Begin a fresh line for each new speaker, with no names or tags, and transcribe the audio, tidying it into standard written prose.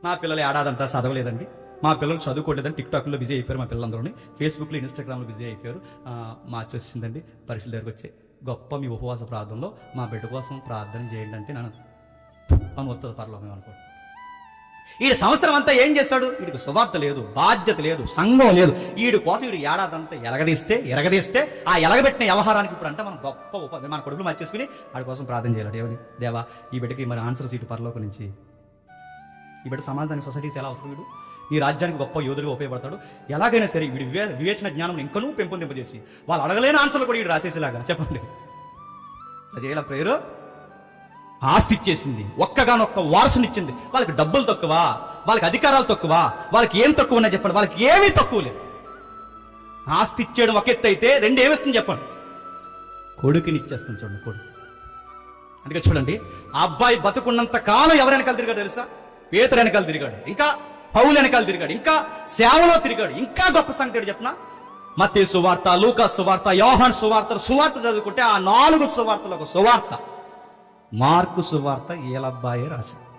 మా పిల్లలు ఏడాదంతా చదవలేదండి, మా పిల్లలు చదువుకోలేదని టిక్టాక్లో బిజీ అయిపోయారు, మా పిల్లలందరూ ఫేస్బుక్లో ఇన్స్టాగ్రామ్లో బిజీ అయిపోయారు. మార్చి వచ్చిందండి, పరీక్షల దగ్గరకు వచ్చాయి. గొప్ప మీ ఉపవాస ప్రార్థనలో మా బిడ్డ కోసం ప్రార్థన చేయండి అంటే నన్ను అని వస్తుంది పరలోకం అనుకో. ఈడు సంవత్సరం అంతా ఏం చేస్తాడు? వీడికి సువార్త లేదు, బాధ్యత లేదు, సంఘం లేదు. వీడి కోసం వీడు ఏడాదంతా ఎరగదీస్తే ఆ ఎలగబెట్టిన వ్యవహారానికి ఇప్పుడు అంటే మనం గొప్ప మన కొడుకులు మర్చేసుకుని వాడి కోసం ప్రార్థన చేయాలి. దేవుని దేవా, ఈ బిడ్డకి మరి ఆన్సర్ సీటు పరలోకం నుంచి. ఈ బిడ్డ సమాజానికి, సొసైటీస్ ఎలా అవసరం, వీడు నీ రాజ్యానికి గొప్ప యోధుడిగా ఉపయోగపడతాడు. ఎలాగైనా సరే వీడి వివేచన జ్ఞానం ఇంకనూ పెంపొందింపజేసి వాళ్ళు అడగలేని ఆన్సర్లు కూడా వీడు రాసేసేలాగా చెప్పండి. అది చేయాల ప్రేయరు. ఆస్తి ఇచ్చేసింది, ఒక్కగానొక్క వారసునిచ్చింది. వాళ్ళకి డబ్బులు తక్కువ, వాళ్ళకి అధికారాలు తక్కువ, వాళ్ళకి ఏం తక్కువ ఉన్నాయి చెప్పండి? వాళ్ళకి ఏమీ తక్కువ లేదు. ఆస్తి ఇచ్చేయడం ఒక ఎత్తు అయితే రెండు ఏమిస్తుంది చెప్పండి? కొడుకుని ఇచ్చేస్తుంది. చూడండి కొడుకు. అందుకే చూడండి, ఆ అబ్బాయి బతుకున్నంత కాలం ఎవరు వెనకాల తిరిగాడు తెలుసా? పేతురు వెనకాల తిరిగాడు, ఇంకా పౌలు వెనకాల తిరిగాడు, ఇంకా సేవలో తిరిగాడు. ఇంకా గొప్ప సంగతి చెప్పిన మత్తయి సువార్త, లూకా సువార్త, యోహాను సువార్త చదువుకుంటే ఆ 4 సువార్తలు ఒక సువార్త. మార్కు సువార్త ఏలబ్బాయే రాశాడు.